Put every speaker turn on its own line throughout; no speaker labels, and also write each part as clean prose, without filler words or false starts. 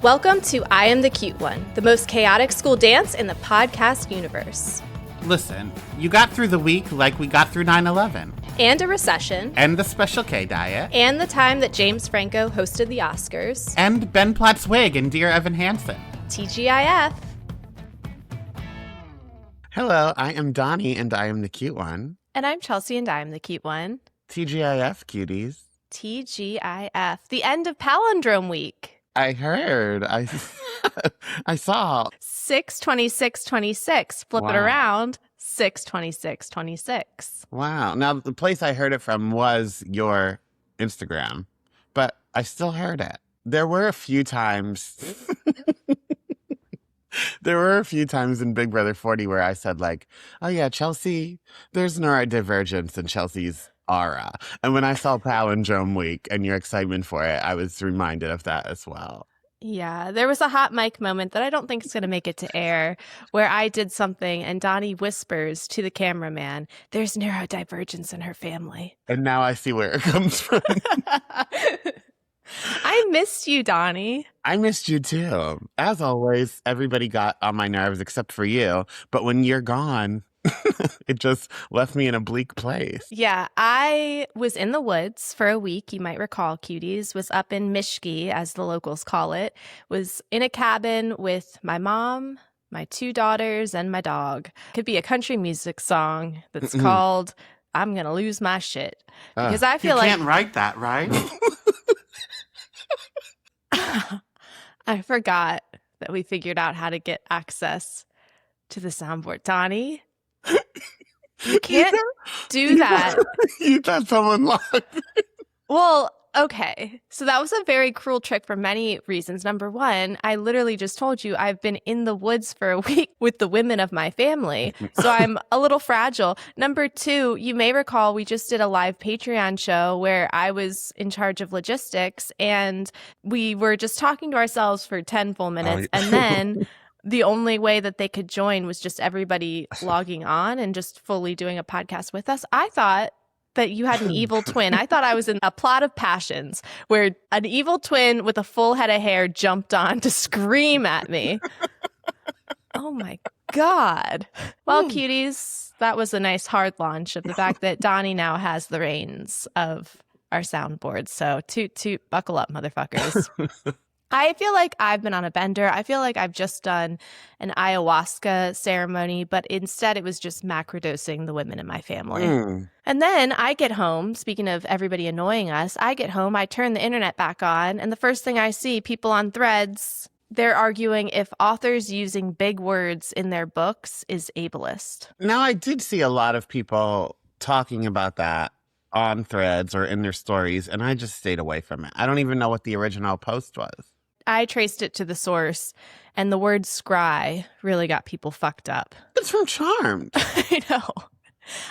Welcome to I Am the Cute One, the most chaotic school dance in the podcast universe.
Listen, you got through the week like we got through 9/11.
And a recession.
And the Special K diet.
And the time that James Franco hosted the Oscars.
And Ben Platt's wig and Dear Evan Hansen.
TGIF.
Hello, I am Donnie and I am the cute one.
And I'm Chelsea and I am the cute one.
TGIF, cuties.
TGIF. The end of Palindrome Week.
I heard. I saw.
6/26/26. Flip it around. 6/26/26.
Wow. Now, the place I heard it from was your Instagram, but I still heard it. There were a few times. There were a few times in Big Brother 40 where I said, like, oh, yeah, Chelsea, there's neurodivergence in Chelsea's aura. And when I saw Palindrome Week and your excitement for it, I was reminded of that as well.
Yeah, there was a hot mic moment that I don't think is going to make it to air where I did something and Donnie whispers to the cameraman, there's neurodivergence in her family.
And now I see where it comes from.
I missed you, Donnie.
I missed you too. As always, everybody got on my nerves except for you. But when you're gone, it just left me in a bleak place.
Yeah, I was in the woods for a week. You might recall, Cuties was up in Mishki, as the locals call it, was in a cabin with my mom, my 2 daughters, and my dog. Could be a country music song that's called I'm Gonna Lose My Shit. Because I feel
you can't write that, right?
I forgot that we figured out how to get access to the soundboard. Donnie, you can't do that.
You thought someone locked.
Well, okay. So that was a very cruel trick for many reasons. Number one, I literally just told you I've been in the woods for a week with the women of my family. So I'm a little fragile. Number two, you may recall we just did a live Patreon show where I was in charge of logistics and we were just talking to ourselves for 10 full minutes. And then the only way that they could join was just everybody logging on and just fully doing a podcast with us. I thought that you had an evil twin. I thought I was in a plot of passions where an evil twin with a full head of hair jumped on to scream at me. Oh my God. Well, cuties, that was a nice hard launch of the fact that Donnie now has the reins of our soundboard. So toot toot, buckle up, motherfuckers. I feel like I've been on a bender. I feel like I've just done an ayahuasca ceremony, but instead it was just macrodosing the women in my family. And then I get home, speaking of everybody annoying us, I get home, I turn the internet back on, and the first thing I see, people on Threads, they're arguing if authors using big words in their books is ableist.
Now, I did see a lot of people talking about that on Threads or in their stories, and I just stayed away from it. I don't even know what the original post was.
I traced it to the source, and the word scry really got people fucked up.
It's from Charmed.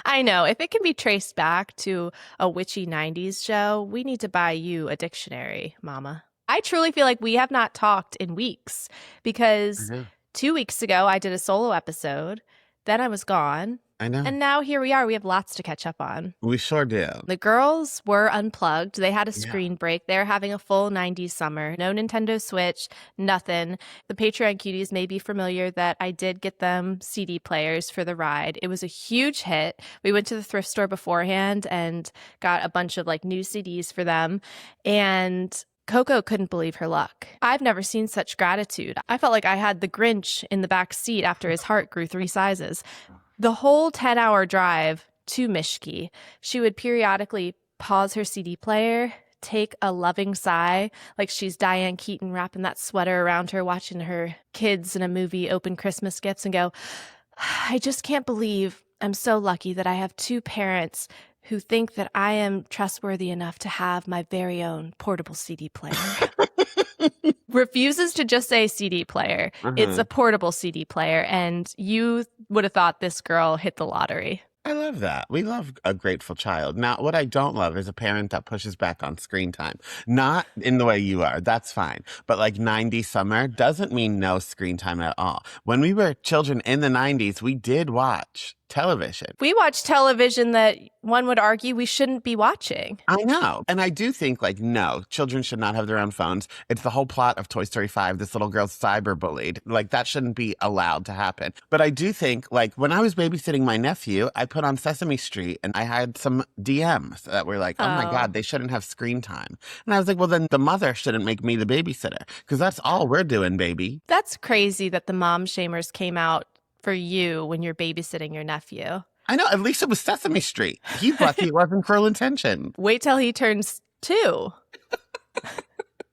I know. If it can be traced back to a witchy 90s show, we need to buy you a dictionary, mama. I truly feel like we have not talked in weeks because 2 weeks ago I did a solo episode. Then I was gone.
I know.
And now here we are. We have lots to catch up on.
We sure do.
The girls were unplugged. They had a screen break. They're having a full 90s summer. No Nintendo Switch, nothing. The Patreon cuties may be familiar that I did get them CD players for the ride. It was a huge hit. We went to the thrift store beforehand and got a bunch of like new CDs for them. And Coco couldn't believe her luck. I've never seen such gratitude. I felt like I had the Grinch in the back seat after his heart grew 3 sizes. The whole 10-hour drive to Mishki, she would periodically pause her CD player, take a loving sigh, like she's Diane Keaton wrapping that sweater around her, watching her kids in a movie open Christmas gifts and go, I just can't believe I'm so lucky that I have 2 parents who think that I am trustworthy enough to have my very own portable CD player. Refuses to just say CD player. It's a portable CD player. And you would have thought this girl hit the lottery.
I love that. We love a grateful child. Now, what I don't love is a parent that pushes back on screen time. Not in the way you are. That's fine. But like 90s summer doesn't mean no screen time at all. When we were children in the 90s, we did watch television.
We watch television that one would argue we shouldn't be watching.
I know. And I do think, like, no, children should not have their own phones. It's the whole plot of Toy Story 5. This little girl's cyberbullied. Like, that shouldn't be allowed to happen. But I do think, like, when I was babysitting my nephew, I put on Sesame Street and I had some DMs that were like, oh my God, they shouldn't have screen time. And I was like, well, then the mother shouldn't make me the babysitter because that's all we're doing, baby.
That's crazy that the mom shamers came out for you when you're babysitting your nephew.
I know. At least it was Sesame Street. He's lucky it wasn't Cruel Intention.
Wait till he turns 2.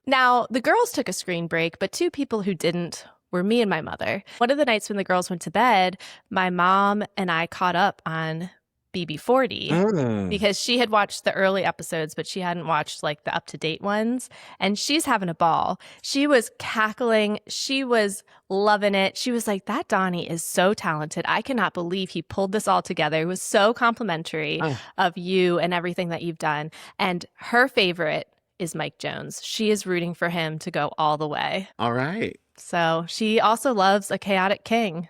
Now, the girls took a screen break, but 2 people who didn't were me and my mother. One of the nights when the girls went to bed, my mom and I caught up on BB40 because she had watched the early episodes, but she hadn't watched like the up-to-date ones. And she's having a ball. She was cackling. She was loving it. She was like, that Donnie is so talented. I cannot believe he pulled this all together. It was so complimentary of you and everything that you've done. And her favorite is Mike Jones. She is rooting for him to go all the way.
All right.
So she also loves a chaotic king.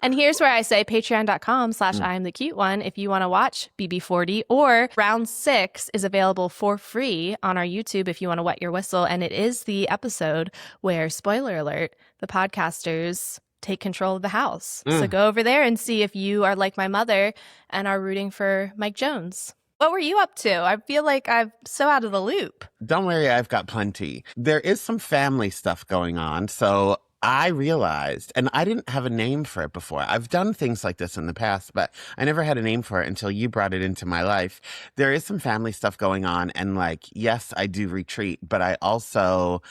And here's where I say patreon.com/I am the cute one if you want to watch BB40, or round 6 is available for free on our YouTube if you want to wet your whistle. And it is the episode where, spoiler alert, the podcasters take control of the house. So go over there and see if you are like my mother and are rooting for Mike Jones. What were you up to? I feel like I'm so out of the loop.
Don't worry, I've got plenty. There is some family stuff going on. So I realized, and I didn't have a name for it before. I've done things like this in the past, but I never had a name for it until you brought it into my life. There is some family stuff going on. And like, yes, I do retreat, but I also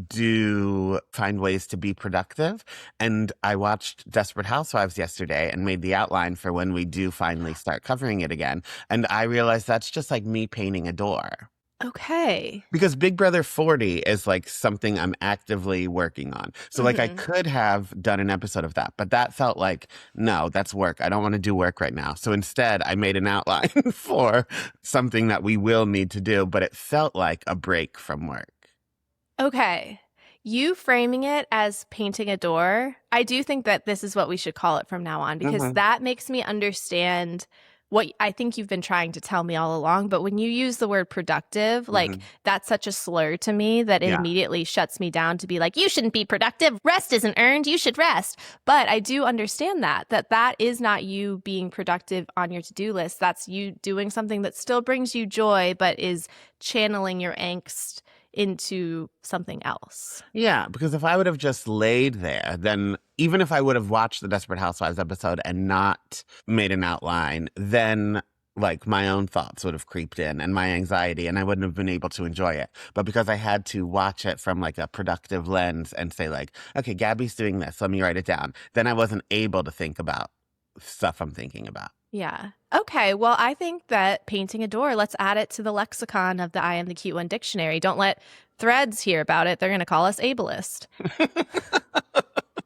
do find ways to be productive. And I watched Desperate Housewives yesterday and made the outline for when we do finally start covering it again. And I realized that's just like me painting a door.
Okay.
Because Big Brother 40 is like something I'm actively working on. So like I could have done an episode of that, but that felt like, no, that's work. I don't want to do work right now. So instead I made an outline for something that we will need to do, but it felt like a break from work.
Okay. You framing it as painting a door, I do think that this is what we should call it from now on, because that makes me understand what I think you've been trying to tell me all along. But when you use the word productive, like that's such a slur to me that it immediately shuts me down to be like, you shouldn't be productive. Rest isn't earned. You should rest. But I do understand that is not you being productive on your to-do list. That's you doing something that still brings you joy, but is channeling your angst into something else.
Yeah, because if I would have just laid there, then even if I would have watched the Desperate Housewives episode and not made an outline, then like my own thoughts would have creeped in and my anxiety, and I wouldn't have been able to enjoy it. But because I had to watch it from like a productive lens and say like, okay, Gabby's doing this, let me write it down, then I wasn't able to think about stuff I'm thinking about.
Yeah. Okay. Well, I think that painting a door, let's add it to the lexicon of the I Am the Cute One dictionary. Don't let Threads hear about it. They're going to call us ableist.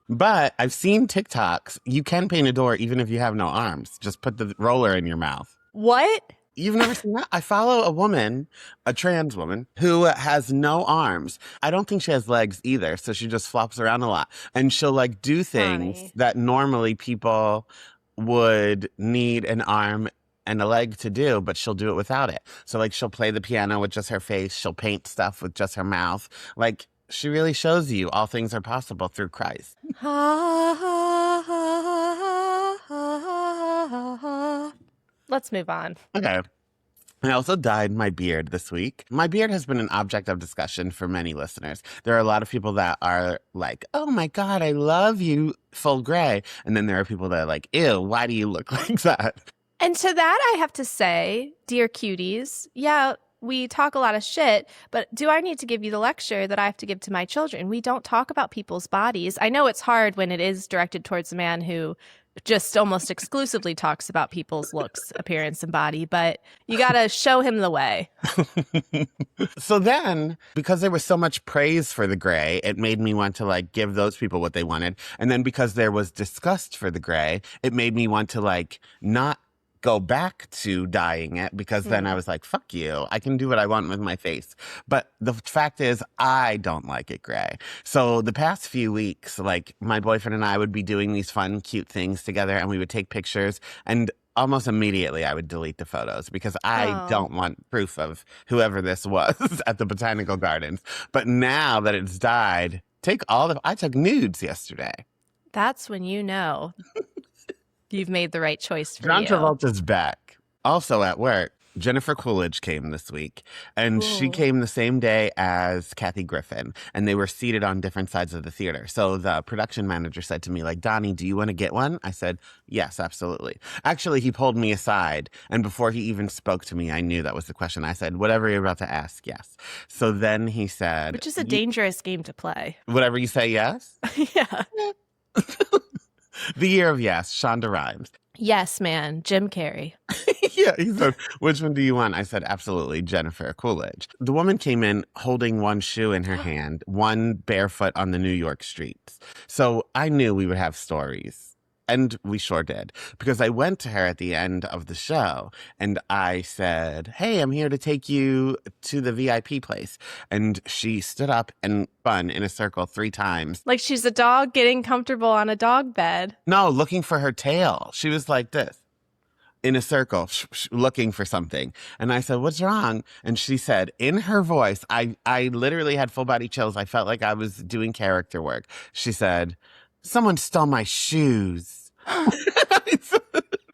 But I've seen TikToks. You can paint a door even if you have no arms. Just put the roller in your mouth.
What?
You've never seen that? I follow a woman, a trans woman, who has no arms. I don't think she has legs either, so she just flops around a lot. And she'll like do things that normally people would need an arm and a leg to do, but she'll do it without it. So like she'll play the piano with just her face. She'll paint stuff with just her mouth. Like she really shows you all things are possible through Christ.
Let's move on.
Okay. I also dyed my beard this week. My beard has been an object of discussion for many listeners. There are a lot of people that are like, oh my God, I love you, full gray. And then there are people that are like, ew, why do you look like that?
And to that, I have to say, dear cuties, yeah, we talk a lot of shit, but do I need to give you the lecture that I have to give to my children? We don't talk about people's bodies. I know it's hard when it is directed towards a man who just almost exclusively talks about people's looks, appearance, and body, but you got to show him the way.
So then, because there was so much praise for the gray, it made me want to like give those people what they wanted. And then because there was disgust for the gray, it made me want to like not go back to dyeing it because then I was like, fuck you. I can do what I want with my face. But the fact is, I don't like it gray. So the past few weeks, like my boyfriend and I would be doing these fun, cute things together and we would take pictures and almost immediately I would delete the photos because I don't want proof of whoever this was at the botanical gardens. But now that it's dyed, I took nudes yesterday.
That's when you know you've made the right choice for
John
you.
Travolta's back. Also at work, Jennifer Coolidge came this week, and she came the same day as Kathy Griffin, and they were seated on different sides of the theater. So the production manager said to me, like, Donnie, do you want to get one? I said, yes, absolutely. Actually, he pulled me aside, and before he even spoke to me, I knew that was the question. I said, whatever you're about to ask, yes. So then he said...
Which is a dangerous game to play.
Whatever you say, yes?
Yeah.
The year of yes, Shonda Rhimes.
Yes, man. Jim Carrey.
Yeah, he said, which one do you want? I said, absolutely, Jennifer Coolidge. The woman came in holding one shoe in her hand, one barefoot on the New York streets. So I knew we would have stories. And we sure did. Because I went to her at the end of the show and I said, hey, I'm here to take you to the VIP place. And she stood up and spun in a circle 3 times.
Like she's a dog getting comfortable on a dog bed.
No, looking for her tail. She was like this. In a circle, looking for something. And I said, what's wrong? And she said, in her voice, I literally had full body chills. I felt like I was doing character work. She said, someone stole my shoes.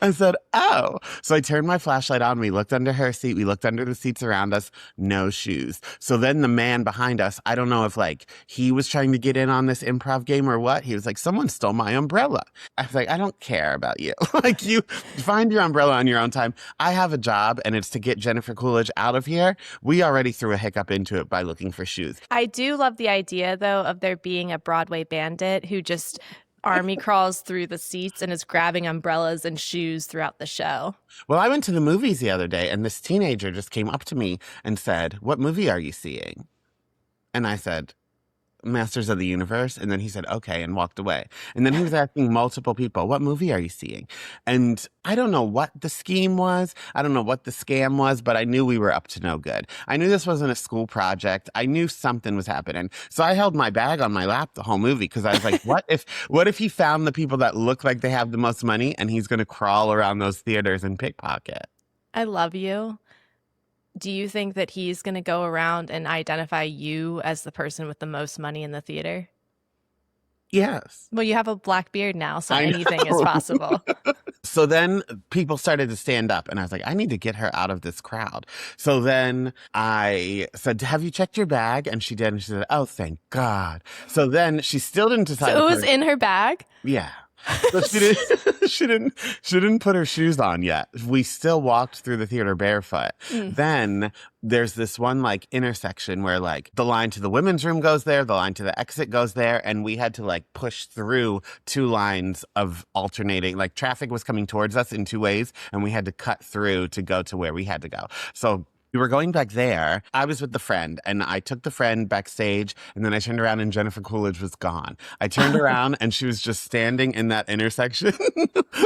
I said, oh. So I turned my flashlight on. We looked under her seat. We looked under the seats around us. No shoes. So then the man behind us, I don't know if like he was trying to get in on this improv game or what. He was like, someone stole my umbrella. I was like, I don't care about you. Like you find your umbrella on your own time. I have a job and it's to get Jennifer Coolidge out of here. We already threw a hiccup into it by looking for shoes.
I do love the idea though of there being a Broadway bandit who just army crawls through the seats and is grabbing umbrellas and shoes throughout the show.
Well, I went to the movies the other day and this teenager just came up to me and said, what movie are you seeing? And I said, Masters of the Universe. And then he said, okay, and walked away. And then he was asking multiple people, what movie are you seeing? And I don't know what the scheme was. I don't know what the scam was, but I knew we were up to no good. I knew this wasn't a school project. I knew something was happening. So I held my bag on my lap the whole movie because I was like, what if he found the people that look like they have the most money and he's going to crawl around those theaters and pickpocket?
I love you. Do you think that he's going to go around and identify you as the person with the most money in the theater?
Yes.
Well, you have a black beard now, so anything is possible.
So then people started to stand up and I was like, I need to get her out of this crowd. So then I said, have you checked your bag? And she did. And she said, oh, thank God. So then she still didn't decide.
So it was in her bag?
Yeah. So she didn't put her shoes on yet. We still walked through the theater barefoot. Then there's this one like intersection where like the line to the women's room goes there, the line to the exit goes there, and we had to like push through 2 lines of alternating, like traffic was coming towards us in 2 ways, and we had to cut through to go to where we had to go. So we were going back there. I was with the friend and I took the friend backstage and then I turned around and Jennifer Coolidge was gone. I turned around and she was just standing in that intersection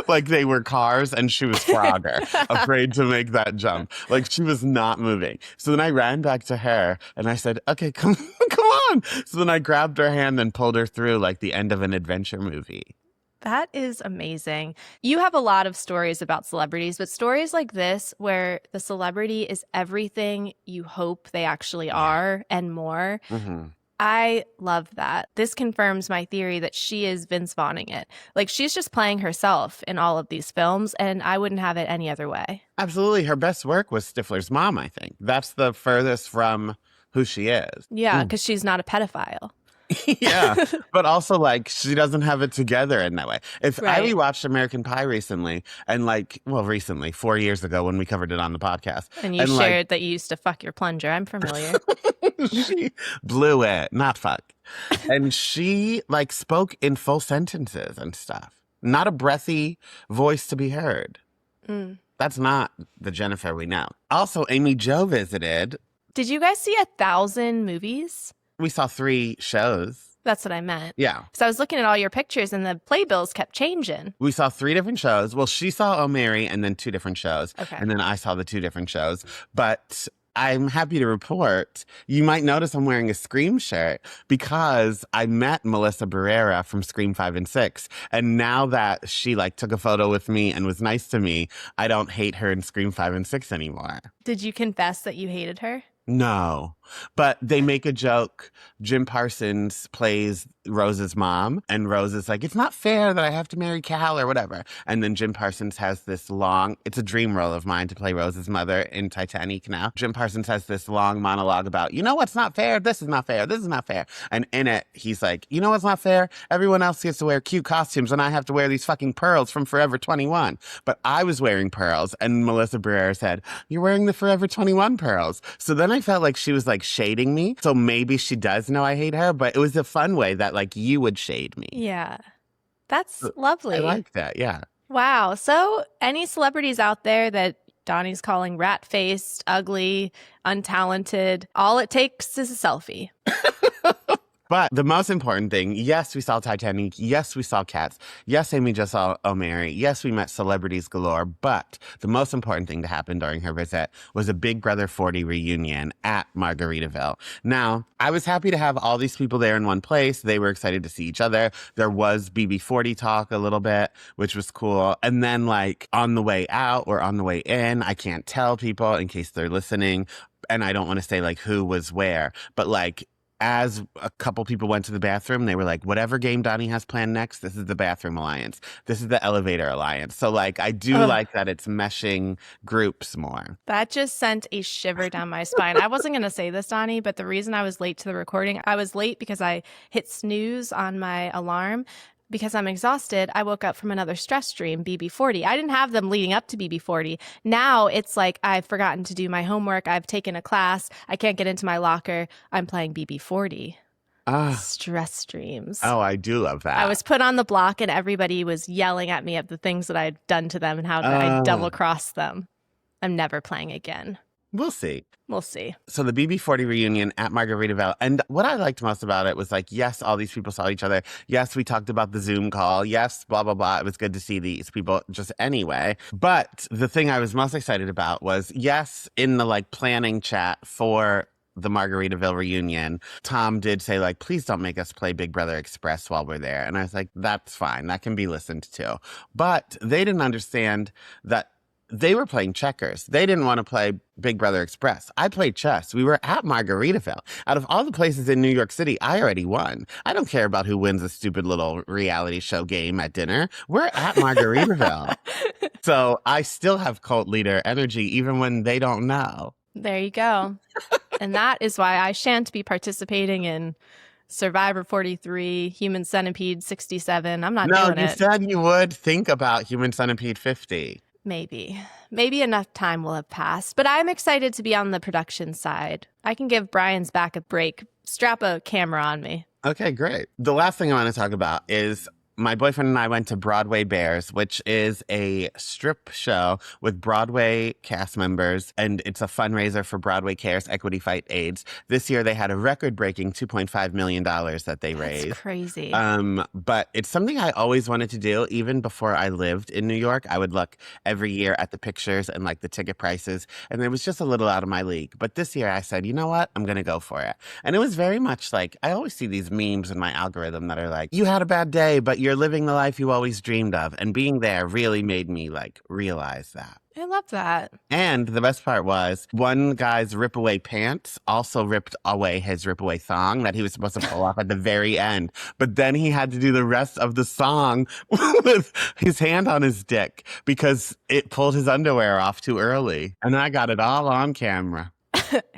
like they were cars and she was Frogger, afraid to make that jump. Like she was not moving. So then I ran back to her and I said, okay, come on. So then I grabbed her hand and pulled her through like the end of an adventure movie.
That is amazing. You have a lot of stories about celebrities, but stories like this where the celebrity is everything you hope they actually are and more. I love that. This confirms my theory that she is Vince Vaughning it. Like she's just playing herself in all of these films and I wouldn't have it any other way.
Absolutely. Her best work was Stifler's mom, I think. That's the furthest from who she is.
Yeah, because she's not a pedophile.
Yeah, but also like she doesn't have it together in that way. If I
Right.
rewatched American Pie recently and like, well, recently, 4 years ago when we covered it on the podcast.
And you shared that you used to fuck your plunger. I'm familiar.
She blew it, not fuck. And she like spoke in full sentences and stuff. Not a breathy voice to be heard. That's not the Jennifer we know. Also, Amy Jo visited.
Did you guys see 1,000 movies?
We saw 3 shows.
That's what I meant.
Yeah.
So I was looking at all your pictures and the playbills kept changing.
We saw 3 different shows. Well, she saw O'Mary and then 2 different shows.
Okay.
And then I saw the 2 different shows. But I'm happy to report you might notice I'm wearing a Scream shirt because I met Melissa Barrera from Scream 5 and 6. And now that she like took a photo with me and was nice to me, I don't hate her in Scream 5 and 6 anymore.
Did you confess that you hated her?
No, but they make a joke. Jim Parsons plays Rose's mom, and Rose is like, it's not fair that I have to marry Cal or whatever. And then Jim Parsons has this long, it's a dream role of mine to play Rose's mother in Titanic now. Jim Parsons has this long monologue about, you know what's not fair? This is not fair. This is not fair. And in it, he's like, you know what's not fair? Everyone else gets to wear cute costumes, and I have to wear these fucking pearls from Forever 21. But I was wearing pearls, and Melissa Barrera said, you're wearing the Forever 21 pearls. So then I felt like she was like shading me. So maybe she does know I hate her, but it was a fun way that like you would shade me.
Yeah. That's lovely.
I like that. Yeah.
Wow. So any celebrities out there that Donnie's calling rat-faced, ugly, untalented, all it takes is a selfie.
But the most important thing, yes, we saw Titanic. Yes, we saw Cats. Yes, Amy just saw O'Mary. Yes, we met celebrities galore. But the most important thing to happen during her visit was a Big Brother 40 reunion at Margaritaville. Now, I was happy to have all these people there in one place. They were excited to see each other. There was BB40 talk a little bit, which was cool. And then like on the way out or on the way in, I can't tell people in case they're listening. And I don't want to say like who was where, but like, as a couple people went to the bathroom, they were like, whatever game Donnie has planned next, this is the bathroom alliance. This is the elevator alliance. So like, I do like that it's meshing groups more.
That just sent a shiver down my spine. I wasn't going to say this, Donnie, but the reason I was late to the recording, I was late because I hit snooze on my alarm. Because I'm exhausted, I woke up from another stress dream, BB40. I didn't have them leading up to BB40. Now it's like I've forgotten to do my homework. I've taken a class. I can't get into my locker. I'm playing BB40. Stress dreams.
Oh, I do love that.
I was put on the block and everybody was yelling at me of the things that I'd done to them and how I double-crossed them. I'm never playing again.
We'll see.
We'll see.
So the BB40 reunion at Margaritaville. And what I liked most about it was like, yes, all these people saw each other. Yes, we talked about the Zoom call. Yes, blah, blah, blah. It was good to see these people just anyway. But the thing I was most excited about was, yes, in the like planning chat for the Margaritaville reunion, Tom did say like, please don't make us play Big Brother Express while we're there. And I was like, that's fine. That can be listened to. But they didn't understand that they were playing checkers. They didn't want to play Big Brother Express. I played chess. We were at Margaritaville. Out of all the places in New York City, I already won. I don't care about who wins a stupid little reality show game at dinner. We're at Margaritaville. So I still have cult leader energy even when they don't know.
There you go. And that is why I shan't be participating in Survivor 43, Human Centipede 67. I'm not doing it.
No, you said you would think about Human Centipede 50.
Maybe. Maybe enough time will have passed. But I'm excited to be on the production side. I can give Brian's back a break. Strap a camera on me.
Okay, great. The last thing I want to talk about is my boyfriend and I went to Broadway Bears, which is a strip show with Broadway cast members, and it's a fundraiser for Broadway Cares Equity Fight AIDS. This year, they had a record-breaking $2.5 million that they raised.
That's crazy.
But it's something I always wanted to do, even before I lived in New York. I would look every year at the pictures and like the ticket prices, and it was just a little out of my league. But this year, I said, you know what? I'm going to go for it. And it was very much like, I always see these memes in my algorithm that are like, you had a bad day, but you're living the life you always dreamed of. And being there really made me like realize that.
I love that.
And the best part was one guy's rip away pants also ripped away his rip away thong that he was supposed to pull off at the very end. But then he had to do the rest of the song with his hand on his dick because it pulled his underwear off too early. And I got it all on camera.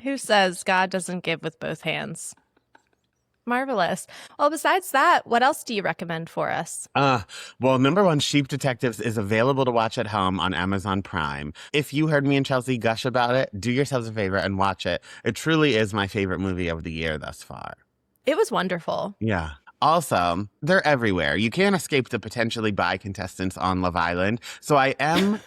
Who says God doesn't give with both hands? Marvelous. Well, besides that, what else do you recommend for us?
Well, number one, Sheep Detectives is available to watch at home on Amazon Prime. If you heard me and Chelsea gush about it, do yourselves a favor and watch it. It truly is my favorite movie of the year thus far.
It was wonderful.
Yeah. Also, they're everywhere. You can't escape the potentially bi contestants on Love Island. So I am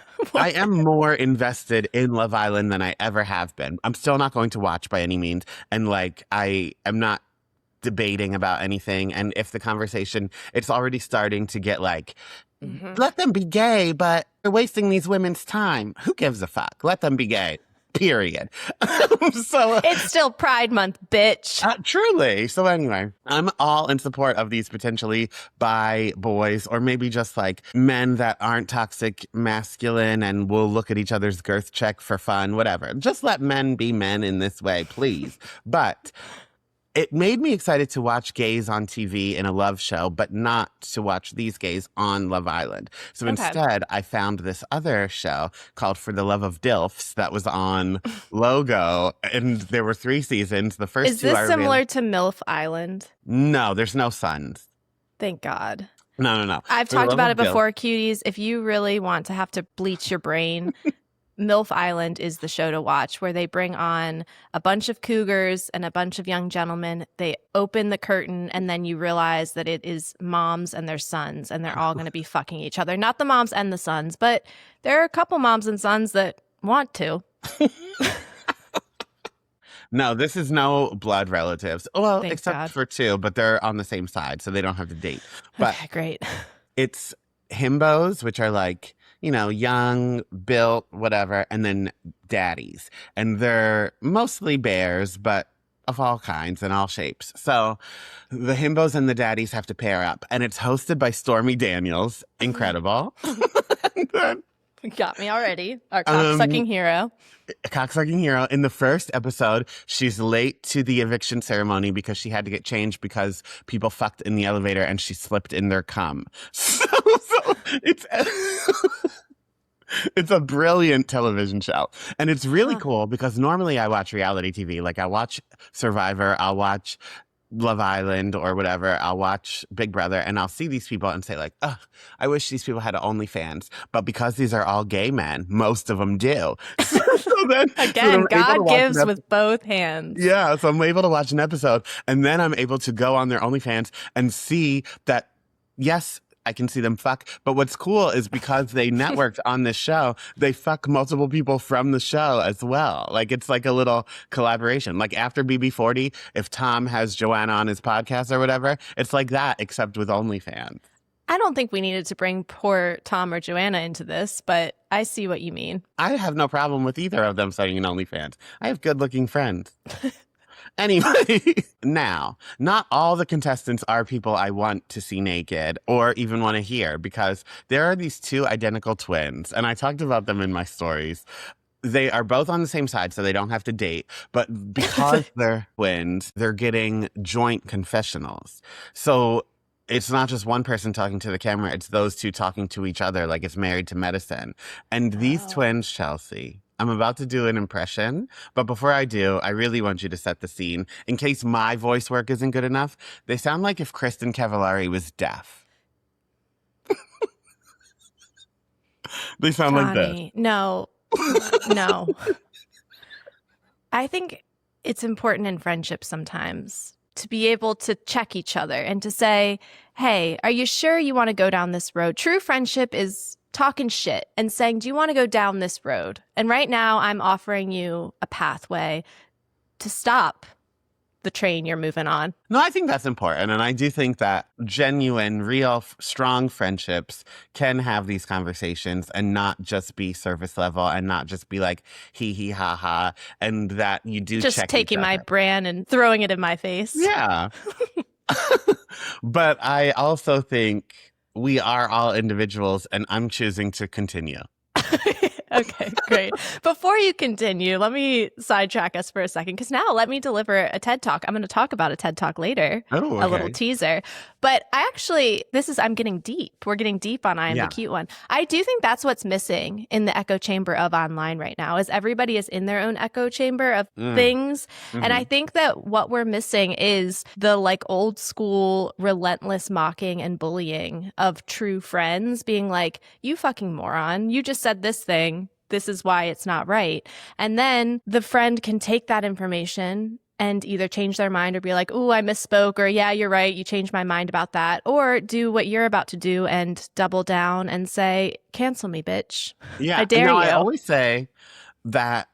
more invested in Love Island than I ever have been. I'm still not going to watch by any means. And like, I am not debating about anything. And if the conversation, it's already starting to get like,
Mhm.
let them be gay, but they're wasting these women's time. Who gives a fuck? Let them be gay. Period. So
It's still Pride Month, bitch.
truly. So anyway, I'm all in support of these potentially bi boys, or maybe just like men that aren't toxic masculine and will look at each other's girth check for fun, whatever. Just let men be men in this way, please. But it made me excited to watch gays on TV in a love show, but not to watch these gays on Love Island. So
Okay.
instead, I found this other show called For the Love of Dilfs that was on Logo, and there were 3 seasons. The first
Is
2
this
are
similar to MILF Island?
No, there's no sons.
Thank God.
No.
I've
For the
talked
Love
about
of
it
Dilfs.
before, Cuties. If you really want to have to bleach your brain, MILF Island is the show to watch, where they bring on a bunch of cougars and a bunch of young gentlemen. They open the curtain, and then you realize that it is moms and their sons, and they're all going to be fucking each other. Not the moms and the sons, but there are a couple moms and sons that want to.
No, this is no blood relatives. Well,
Thank
except
God.
for 2, but they're on the same side, so they don't have to date. But
Okay, great.
it's himbos, which are like, you know, young, built, whatever, and then daddies. And they're mostly bears, but of all kinds and all shapes. So the himbos and the daddies have to pair up. And it's hosted by Stormy Daniels. Incredible. And then,
Got me already. Our cocksucking hero.
cocksucking hero. In the first episode, she's late to the eviction ceremony because she had to get changed because people fucked in the elevator and she slipped in their cum. So it's it's a brilliant television show. And it's really cool because normally I watch reality TV. Like I watch Survivor, I'll watch Love Island or whatever. I'll watch Big Brother and I'll see these people and say like, ugh, I wish these people had OnlyFans. But because these are all gay men, most of them do. So then,
Again,
I'm able to
God
watch
gives
an
with both hands.
Yeah, so I'm able to watch an episode and then I'm able to go on their OnlyFans and see that, yes, I can see them fuck. But what's cool is because they networked on this show, they fuck multiple people from the show as well. Like it's like a little collaboration. Like after BB40, if Tom has Joanna on his podcast or whatever, it's like that, except with OnlyFans.
I don't think we needed to bring poor Tom or Joanna into this, but I see what you mean.
I have no problem with either of them starting an OnlyFans. I have good looking friends. Anyway, now, not all the contestants are people I want to see naked or even want to hear, because there are these 2 identical twins, and I talked about them in my stories. They are both on the same side, so they don't have to date. But because they're twins, they're getting joint confessionals. So it's not just one person talking to the camera, it's those 2 talking to each other like it's Married to Medicine. And these twins, Chelsea, I'm about to do an impression, but before I do, I really want you to set the scene. In case my voice work isn't good enough, they sound like if Kristen Cavallari was deaf. They sound like this.
Johnny, no. I think it's important in friendship sometimes to be able to check each other and to say, hey, are you sure you want to go down this road? True friendship is talking shit and saying, do you want to go down this road? And right now I'm offering you a pathway to stop the train you're moving on.
No, I think that's important. And I do think that genuine, real, strong friendships can have these conversations and not just be surface level and not just be like, hee ha ha. And that you do
just
check
taking
each
my
other.
brand and throwing it in my face.
Yeah. But I also think we are all individuals, and I'm choosing to continue.
Okay, great. Before you continue, let me sidetrack us for a second, because now let me deliver a TED Talk. I'm going to talk about a TED Talk later,
Oh,
a little teaser. But I actually, I'm getting deep. We're getting deep on I Am the Cute One. I do think that's what's missing in the echo chamber of online right now, is everybody is in their own echo chamber of things. And I think that what we're missing is the like old school relentless mocking and bullying of true friends being like, you fucking moron, you just said this thing. This is why it's not right. And then the friend can take that information and either change their mind or be like, ooh, I misspoke, or yeah, you're right, you changed my mind about that, or do what you're about to do and double down and say, cancel me, bitch.
Yeah,
I dare you.
I always say that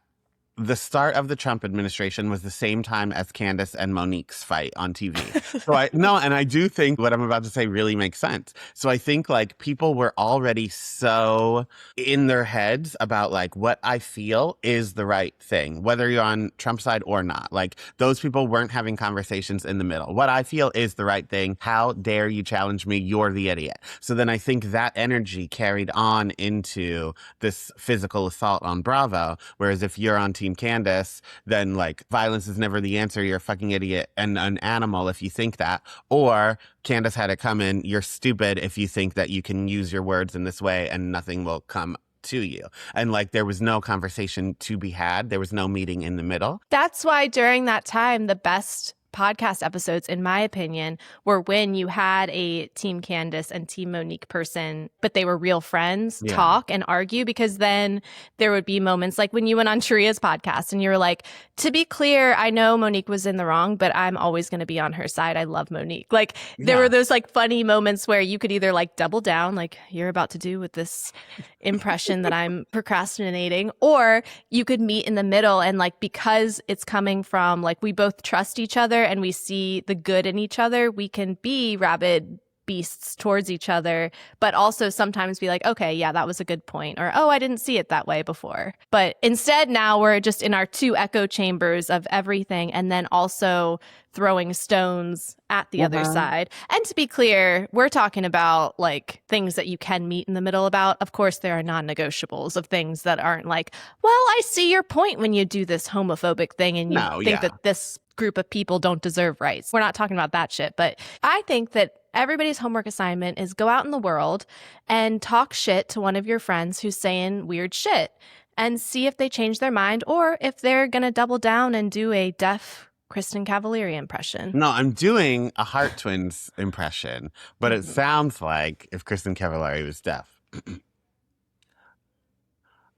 the start of the Trump administration was the same time as Candace and Monique's fight on TV. So and I do think what I'm about to say really makes sense. So I think like people were already so in their heads about like what I feel is the right thing, whether you're on Trump's side or not. Like those people weren't having conversations in the middle. What I feel is the right thing. How dare you challenge me? You're the idiot. So then I think that energy carried on into this physical assault on Bravo. Whereas if you're on Team Candace, then like violence is never the answer. You're a fucking idiot and an animal if you think that. Or Candace had it coming. You're stupid if you think that you can use your words in this way and nothing will come to you. And like there was no conversation to be had. There was no meeting in the middle.
That's why during that time, the best podcast episodes, in my opinion, were when you had a Team Candace and Team Monique person, but they were real friends, talk and argue, because then there would be moments like when you went on Sharia's podcast and you were like, to be clear, I know Monique was in the wrong, but I'm always going to be on her side. I love Monique. Like there were those like funny moments where you could either like double down, like you're about to do with this impression that I'm procrastinating, or you could meet in the middle. And like, because it's coming from like, we both trust each other and we see the good in each other, we can be rabid beasts towards each other, but also sometimes be like, okay, yeah, that was a good point. Or, oh, I didn't see it that way before. But instead now we're just in our two echo chambers of everything, and then also throwing stones at the other side. And to be clear, we're talking about like things that you can meet in the middle about. Of course, there are non-negotiables of things that aren't like, well, I see your point when you do this homophobic thing and you think that this group of people don't deserve rights. We're not talking about that shit. But I think that everybody's homework assignment is go out in the world and talk shit to one of your friends who's saying weird shit and see if they change their mind or if they're going to double down and do a deaf Kristen Cavallari impression.
No, I'm doing a Heart Twins impression, but it sounds like if Kristen Cavallari was deaf.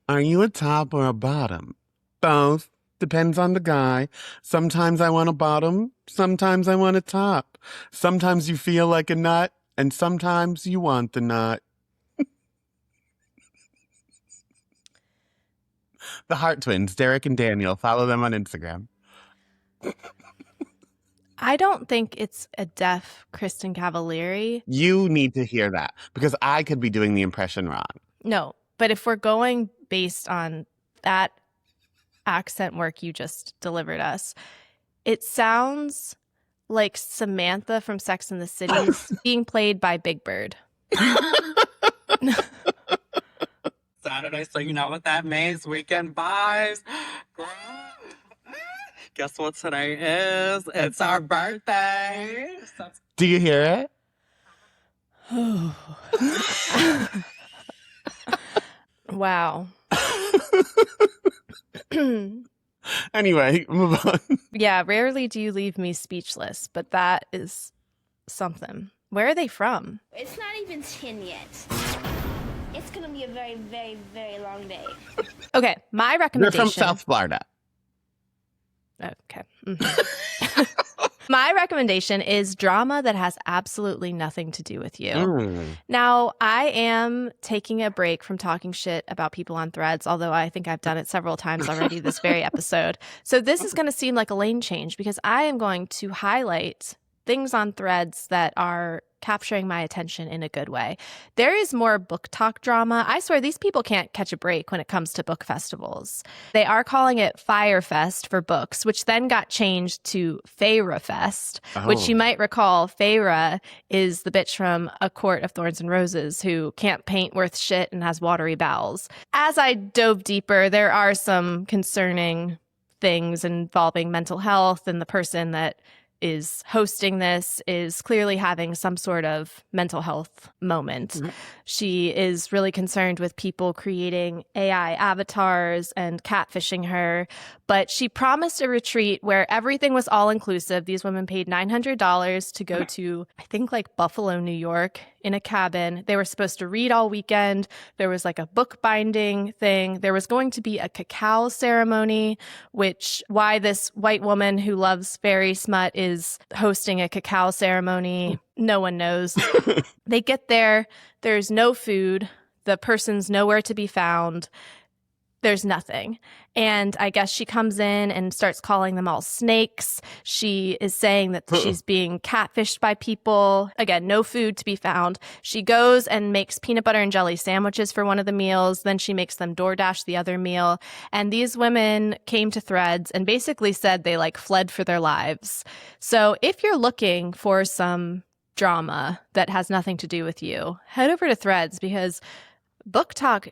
Are you a top or a bottom? Both. Depends on the guy. Sometimes I want a bottom. Sometimes I want a top. Sometimes you feel like a nut, and sometimes you want the nut. The Heart Twins, Derek and Daniel. Follow them on Instagram.
I don't think it's a deaf Kristen Cavallari.
You need to hear that because I could be doing the impression wrong.
No, but if we're going based on that accent work you just delivered us, it sounds like Samantha from Sex and the City is being played by Big Bird.
Saturday, so you know what that means. Weekend vibes. Girl, guess what today is? It's our birthday.
Do you hear
it? Wow.
Anyway, move on.
Yeah, rarely do you leave me speechless, but that is something. Where are they from?
It's not even 10 yet. It's going to be a very, very, very long day.
Okay, my recommendation.
They're from South Florida.
Okay. Mm-hmm. My recommendation is drama that has absolutely nothing to do with you. Now, I am taking a break from talking shit about people on Threads, although I think I've done it several times already this very episode. So this is going to seem like a lane change because I am going to highlight things on Threads that are capturing my attention in a good way. There is more book talk drama. I swear these people can't catch a break when it comes to book festivals. They are calling it Fyre Fest for books, which then got changed to Feyre Fest, which you might recall Feyre is the bitch from A Court of Thorns and Roses who can't paint worth shit and has watery bowels. As I dove deeper, there are some concerning things involving mental health, and the person that is hosting this is clearly having some sort of mental health moment. She is really concerned with people creating AI avatars and catfishing her, but she promised a retreat where everything was all inclusive. These women paid $900 to go to, I think, like Buffalo, New York, in a cabin. They were supposed to read all weekend. There was like a book binding thing. There was going to be a cacao ceremony, which why this white woman who loves fairy smut is hosting a cacao ceremony, no one knows. They get there. There's no food. The person's nowhere to be found. there's nothing. And I guess she comes in and starts calling them all snakes. She is saying that she's being catfished by people. Again, no food to be found. She goes and makes peanut butter and jelly sandwiches for one of the meals. Then she makes them DoorDash the other meal. And these women came to Threads and basically said they like fled for their lives. So if you're looking for some drama that has nothing to do with you, head over to Threads because Book Talk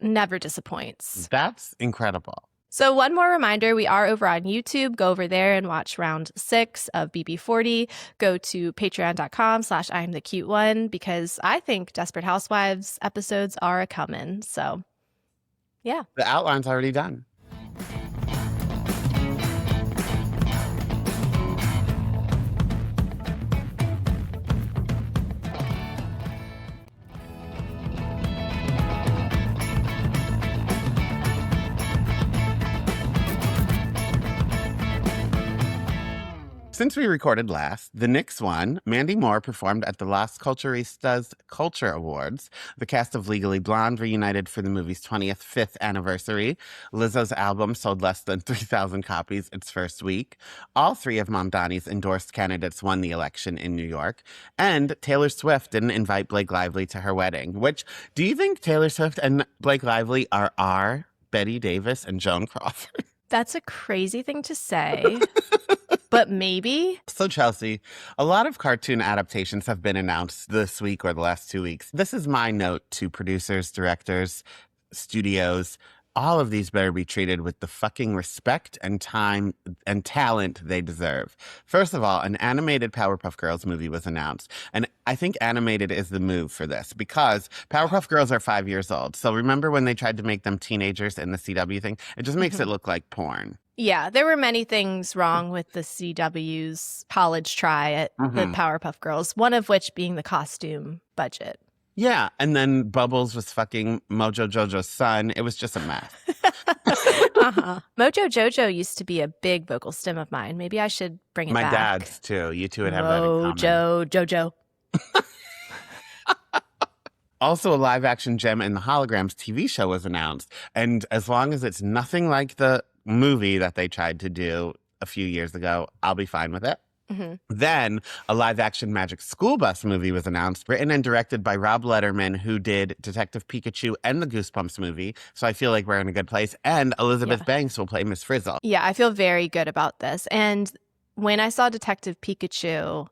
never disappoints.
That's incredible.
So one more reminder, we are over on YouTube. Go over there and watch round 6 of BB40. Go to patreon.com/IamTheCuteOne because I think Desperate Housewives episodes are a coming. So, yeah.
The outline's already done. Since we recorded last, the Knicks won. Mandy Moore performed at the Las Culturistas Culture Awards. The cast of Legally Blonde reunited for the movie's 25th anniversary. Lizzo's album sold less than 3,000 copies its first week. All 3 of Mamdani's endorsed candidates won the election in New York. And Taylor Swift didn't invite Blake Lively to her wedding, which, do you think Taylor Swift and Blake Lively are Betty Davis and Joan Crawford?
That's a crazy thing to say, but maybe.
So, Chelsea, a lot of cartoon adaptations have been announced this week or the last 2 weeks. This is my note to producers, directors, studios. All of these better be treated with the fucking respect and time and talent they deserve. First of all, an animated Powerpuff Girls movie was announced. And I think animated is the move for this because Powerpuff Girls are 5 years old. So remember when they tried to make them teenagers in the CW thing? It just makes it look like porn.
Yeah, there were many things wrong with the CW's college try at the Powerpuff Girls, one of which being the costume budget.
Yeah, and then Bubbles was fucking Mojo Jojo's son. It was just a mess.
Mojo Jojo used to be a big vocal stem of mine. Maybe I should bring it
My
back.
dad's, too. You two would have that in common.
Mojo Jojo.
Also, a live-action Gem and the Holograms TV show was announced. And as long as it's nothing like the movie that they tried to do a few years ago, I'll be fine with it. Then a live-action Magic School Bus movie was announced, written and directed by Rob Letterman, who did Detective Pikachu and the Goosebumps movie. So I feel like we're in a good place. And Elizabeth Banks will play Miss Frizzle.
Yeah, I feel very good about this. And when I saw Detective Pikachu,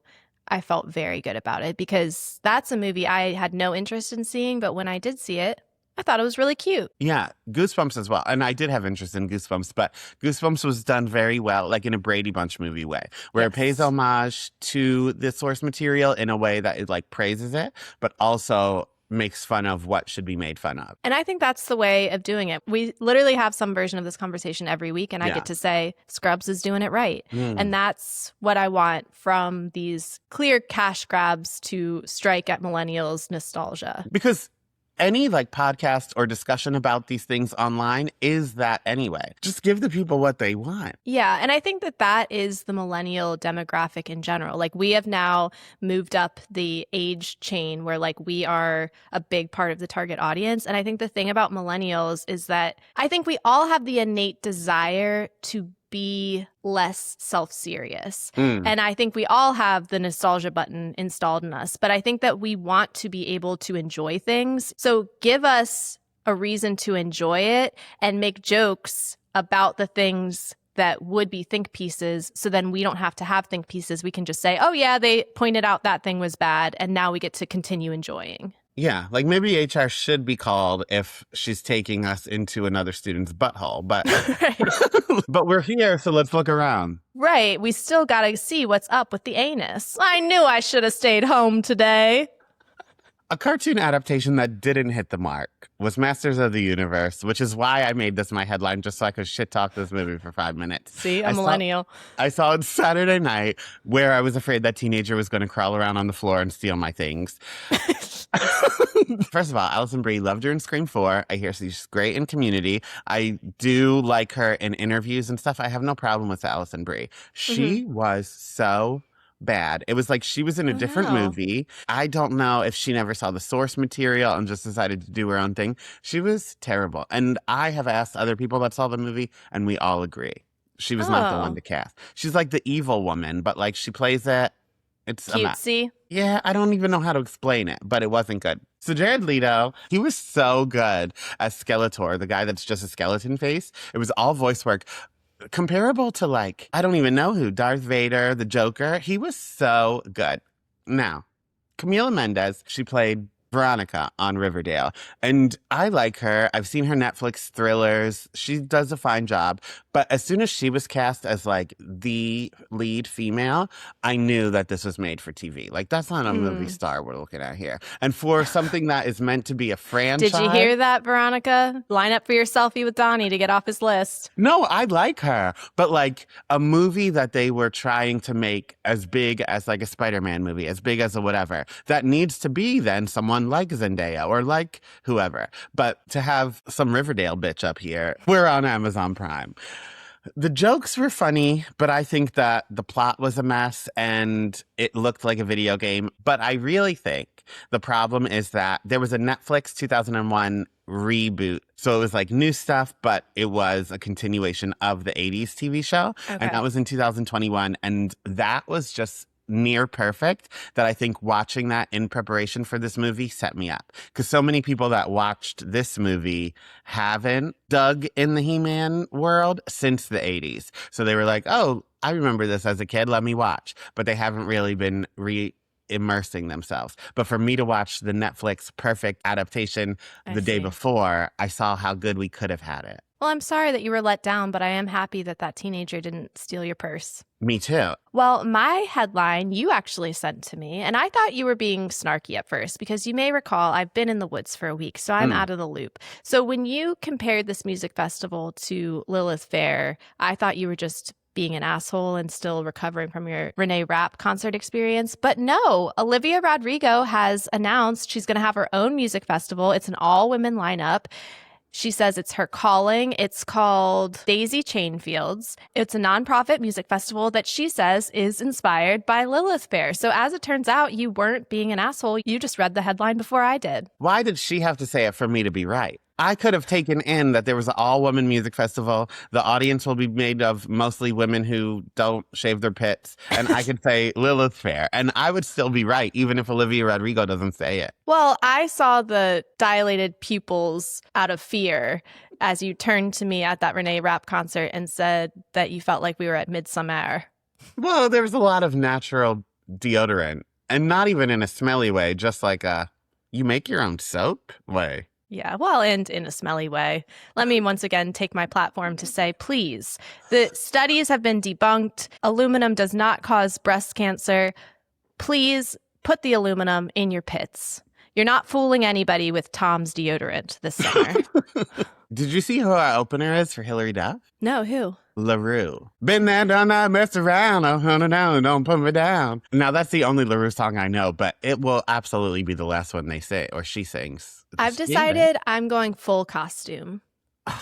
I felt very good about it because that's a movie I had no interest in seeing. But when I did see it, I thought it was really cute.
Yeah, Goosebumps as well. And I did have interest in Goosebumps, but Goosebumps was done very well, like in a Brady Bunch movie way, where it pays homage to the source material in a way that it like praises it, but also makes fun of what should be made fun of.
And I think that's the way of doing it. We literally have some version of this conversation every week, and I get to say, Scrubs is doing it right. And that's what I want from these clear cash grabs to strike at millennials' nostalgia.
Because any like podcast or discussion about these things online is that anyway. Just give the people what they want.
Yeah. And I think that that is the millennial demographic in general. Like we have now moved up the age chain where like we are a big part of the target audience. And I think the thing about millennials is that I think we all have the innate desire to be less self-serious. And I think we all have the nostalgia button installed in us, but I think that we want to be able to enjoy things. So give us a reason to enjoy it and make jokes about the things that would be think pieces. So then we don't have to have think pieces. We can just say, oh yeah, they pointed out that thing was bad. And now we get to continue enjoying.
Yeah, like maybe HR should be called if she's taking us into another student's butthole, but but we're here, so let's look around.
Right. We still got to see what's up with the anus. I knew I should have stayed home today.
A cartoon adaptation that didn't hit the mark was Masters of the Universe, which is why I made this my headline, just so I could shit talk this movie for 5 minutes.
See, a millennial.
I saw it Saturday night where I was afraid that teenager was going to crawl around on the floor and steal my things. First of all, Alison Brie, loved her in Scream 4. I hear she's great in Community. I do like her in interviews and stuff. I have no problem with Alison Brie. She was so bad. It was like she was in a different movie. I don't know if she never saw the source material and just decided to do her own thing. She was terrible. And I have asked other people that saw the movie, and we all agree. She was not the one to cast. She's like the evil woman, but like she plays it. It's a mess.
Cutesy.
Yeah, I don't even know how to explain it, but it wasn't good. So Jared Leto, he was so good as Skeletor, the guy that's just a skeleton face. It was all voice work. Comparable to like, I don't even know who, Darth Vader, the Joker. He was so good. Now, Camila Mendes, she played Veronica on Riverdale. And I like her. I've seen her Netflix thrillers. She does a fine job. But as soon as she was cast as like the lead female, I knew that this was made for TV. Like that's not a movie star we're looking at here. And for something that is meant to be a franchise.
Did you hear that, Veronica? Line up for your selfie with Donnie to get off his list.
No, I like her. But like a movie that they were trying to make as big as like a Spider-Man movie, as big as a whatever, that needs to be then someone like Zendaya or like whoever. But to have some Riverdale bitch up here, we're on Amazon Prime. The jokes were funny, but I think that the plot was a mess and it looked like a video game. But I really think the problem is that there was a Netflix 2001 reboot. So it was like new stuff, but it was a continuation of the 80s TV show.
Okay.
And that was in 2021. And that was just near perfect that I think watching that in preparation for this movie set me up. Because so many people that watched this movie haven't dug in the He-Man world since the 80s. So they were like, oh, I remember this as a kid, let me watch. But they haven't really been immersing themselves. But for me to watch the Netflix perfect adaptation the day before, I saw how good we could have had it.
Well, I'm sorry that you were let down, but I am happy that that teenager didn't steal your purse.
Me too.
Well, my headline you actually sent to me, and I thought you were being snarky at first because you may recall I've been in the woods for a week, so I'm out of the loop. So when you compared this music festival to Lilith Fair, I thought you were just being an asshole and still recovering from your Renee Rapp concert experience. But no, Olivia Rodrigo has announced she's going to have her own music festival. It's an all-women lineup. She says it's her calling. It's called Daisy Chainfields. It's a nonprofit music festival that she says is inspired by Lilith Fair. So as it turns out, you weren't being an asshole. You just read the headline before I did.
Why did she have to say it for me to be right? I could have taken in that there was an all-woman music festival. The audience will be made of mostly women who don't shave their pits. And I could say Lilith Fair. And I would still be right, even if Olivia Rodrigo doesn't say it.
Well, I saw the dilated pupils out of fear as you turned to me at that Renee Rapp concert and said that you felt like we were at Midsummer.
Well, there was a lot of natural deodorant. And not even in a smelly way, just like a you make your own soap way.
Yeah, well, and in a smelly way. Let me once again take my platform to say, please, the studies have been debunked. Aluminum does not cause breast cancer. Please put the aluminum in your pits. You're not fooling anybody with Tom's deodorant this summer.
Did you see who our opener is for Hillary Duff?
No, who?
LaRue. Been there, done that, messed around. Oh, no, no, don't put me down. Now, that's the only LaRue song I know, but it will absolutely be the last one they say or she sings.
I've decided I'm going full costume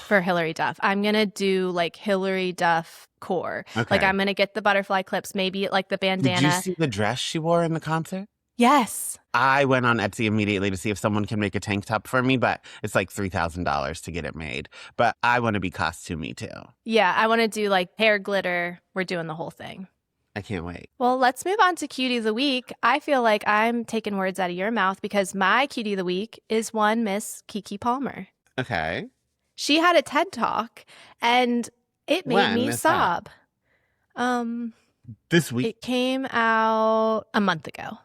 for Hillary Duff. I'm going to do like Hillary Duff core.
Okay.
Like I'm going to get the butterfly clips, maybe like the bandana.
Did you see the dress she wore in the concert?
Yes.
I went on Etsy immediately to see if someone can make a tank top for me, but it's like $3,000 to get it made. But I want to be costumey too.
Yeah, I want to do like hair glitter. We're doing the whole thing.
I can't wait.
Well, let's move on to Cutie of the Week. I feel like I'm taking words out of your mouth because my Cutie of the Week is one Miss Keke Palmer.
Okay.
She had a TED Talk and it made
When
me
is
sob.
This week?
It came out a month ago.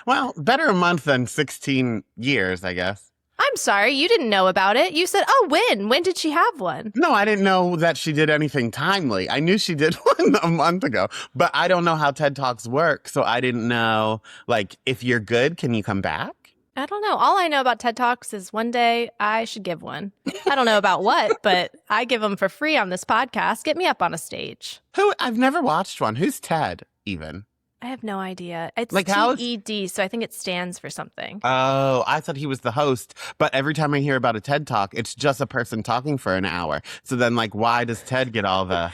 Well, better a month than 16 years, I guess.
I'm sorry, you didn't know about it. You said, oh, when? When did she have one?
No, I didn't know that she did anything timely. I knew she did one a month ago, but I don't know how TED Talks work. So I didn't know, like, if you're good, can you come back?
I don't know. All I know about TED Talks is one day I should give one. I don't know about what, but I give them for free on this podcast. Get me up on a stage.
Who? I've never watched one. Who's Ted, even?
I have no idea. It's
Like how
TED, so I think it stands for something.
Oh, I thought he was the host. But every time I hear about a TED Talk, it's just a person talking for an hour. So then, like, why does Ted get all the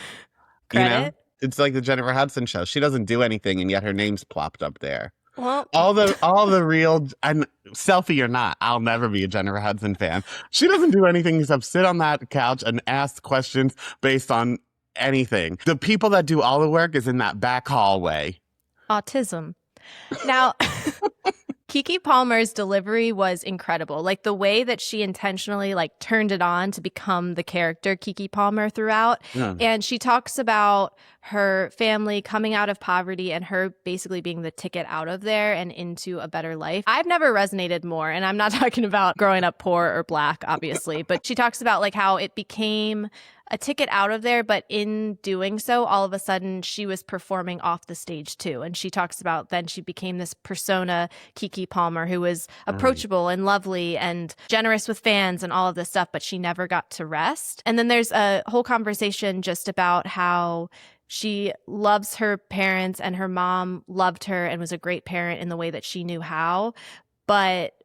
Credit?
You know? It's like the Jennifer Hudson show. She doesn't do anything, and yet her name's plopped up there.
Well,
All the real, and selfie or not, I'll never be a Jennifer Hudson fan. She doesn't do anything except sit on that couch and ask questions based on anything. The people that do all the work is in that back hallway.
autism. Now, Keke Palmer's delivery was incredible. Like the way that she intentionally like turned it on to become the character Keke Palmer throughout.
Yeah.
And she talks about her family coming out of poverty and her basically being the ticket out of there and into a better life. I've never resonated more, and I'm not talking about growing up poor or Black, obviously, but she talks about like how it became a ticket out of there, but in doing so, all of a sudden she was performing off the stage too. And she talks about then she became this persona, Keke Palmer, who was approachable and lovely and generous with fans and all of this stuff, but she never got to rest. And then there's a whole conversation just about how she loves her parents and her mom loved her and was a great parent in the way that she knew how. But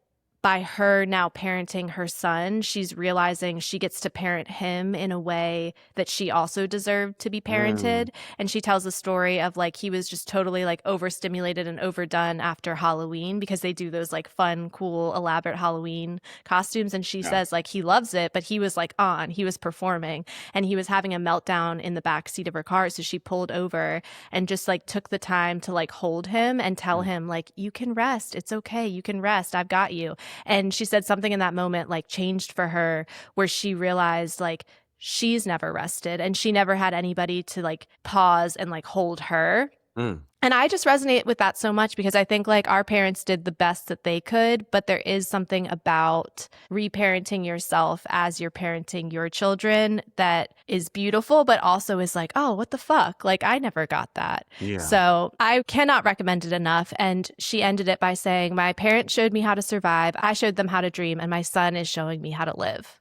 by her now parenting her son, she's realizing she gets to parent him in a way that she also deserved to be parented. And she tells a story of like he was just totally like overstimulated and overdone after Halloween because they do those like fun, cool, elaborate Halloween costumes. And she says like he loves it, but he was like he was performing and he was having a meltdown in the back seat of her car. So she pulled over and just like took the time to like hold him and tell him like, you can rest. It's okay. You can rest. I've got you. And she said something in that moment like changed for her where she realized like she's never rested and she never had anybody to like pause and like hold her. And I just resonate with that so much because I think like our parents did the best that they could, but there is something about reparenting yourself as you're parenting your children that is beautiful, but also is like, oh, what the fuck? Like I never got that.
Yeah.
So I cannot recommend it enough. And she ended it by saying, my parents showed me how to survive. I showed them how to dream. And my son is showing me how to live.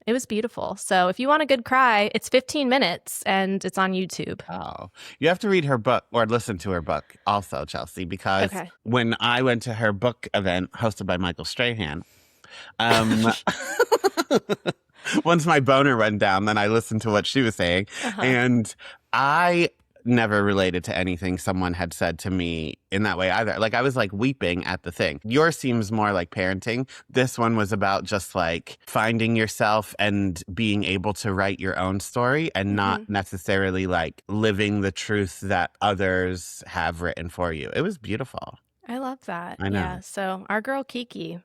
It was beautiful. So if you want a good cry, it's 15 minutes and it's on YouTube.
Oh, you have to read her book or listen to her book also, Chelsea, because when I went to her book event hosted by Michael Strahan, once my boner went down, then I listened to what she was saying. And I never related to anything someone had said to me in that way either. Like I was like weeping at the thing. Yours seems more like parenting. This one was about just like finding yourself and being able to write your own story and not necessarily like living the truth that others have written for you. It was beautiful.
I love that.
I know.
Yeah. So our girl Keke,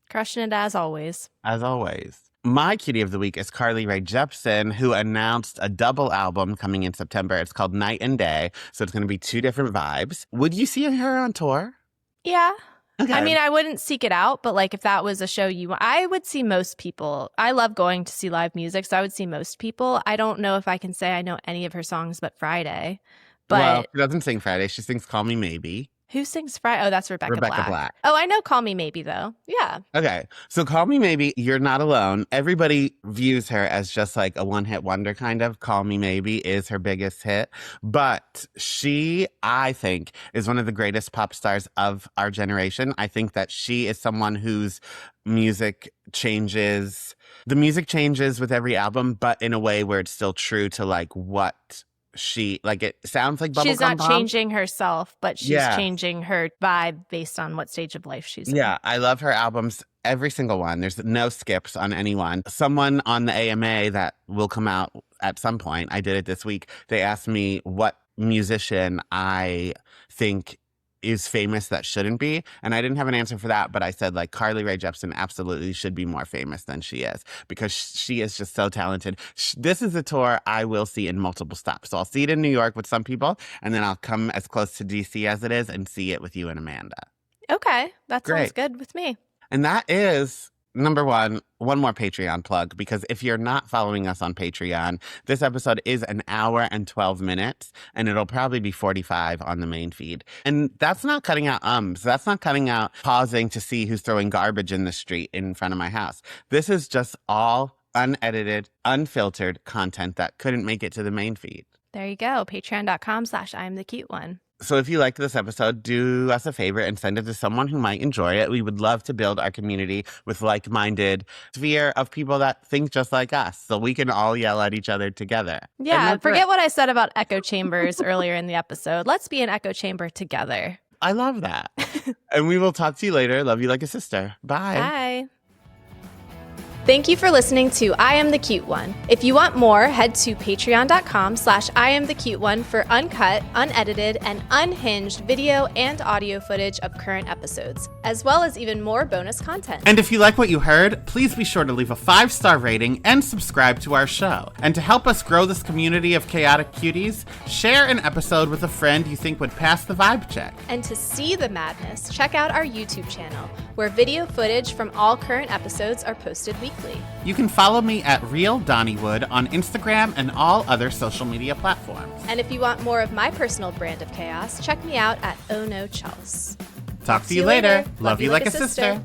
crushing it as always.
As always. My cutie of the week is Carly Rae Jepsen, who announced a double album coming in September. It's called Night and Day. So it's going to be two different vibes. Would you see her on tour?
Yeah.
Okay.
I mean, I wouldn't seek it out, but like if that was a show I would see most people. I love going to see live music, so I would see most people. I don't know if I can say I know any of her songs but Friday. But
well, she doesn't sing Friday. She sings Call Me Maybe.
Who sings Friday? Oh, that's Rebecca
Black.
Oh, I know Call Me Maybe, though. Yeah.
Okay. So Call Me Maybe, you're not alone. Everybody views her as just like a one-hit wonder kind of. Call Me Maybe is her biggest hit. But she, I think, is one of the greatest pop stars of our generation. I think that she is someone whose music changes. The music changes with every album, but in a way where it's still true to like what she like. It sounds like bubblegum.
She's not
pop.
Changing herself, but she's changing her vibe based on what stage of life she's in.
Yeah, I love her albums, every single one. There's no skips on any one. Someone on the AMA that will come out at some point, I did it this week, they asked me what musician I think is famous that shouldn't be. And I didn't have an answer for that, but I said like Carly Rae Jepsen absolutely should be more famous than she is because she is just so talented. This is a tour I will see in multiple stops. So I'll see it in New York with some people, and then I'll come as close to DC as it is and see it with you and Amanda.
Okay. That sounds
Great.
good with me.
And that is, number one more Patreon plug, because if you're not following us on Patreon, this episode is an hour and 12 minutes, and it'll probably be 45 on the main feed. And that's not cutting out ums. That's not cutting out pausing to see who's throwing garbage in the street in front of my house. This is just all unedited, unfiltered content that couldn't make it to the main feed.
There you go. Patreon.com/I'm the cute one.
So if you liked this episode, do us a favor and send it to someone who might enjoy it. We would love to build our community with like-minded sphere of people that think just like us, so we can all yell at each other together.
Yeah, forget what I said about echo chambers earlier in the episode. Let's be an echo chamber together.
I love that. And we will talk to you later. Love you like a sister. Bye.
Bye. Thank you for listening to I Am the Cute One. If you want more, head to patreon.com/IamTheCuteOne for uncut, unedited, and unhinged video and audio footage of current episodes, as well as even more bonus content.
And if you like what you heard, please be sure to leave a 5-star rating and subscribe to our show. And to help us grow this community of chaotic cuties, share an episode with a friend you think would pass the vibe check.
And to see the madness, check out our YouTube channel, where video footage from all current episodes are posted weekly.
You can follow me at Real Donnywood on Instagram and all other social media platforms.
And if you want more of my personal brand of chaos, check me out at Oh No Chels.
Talk to you later. Love you like a sister.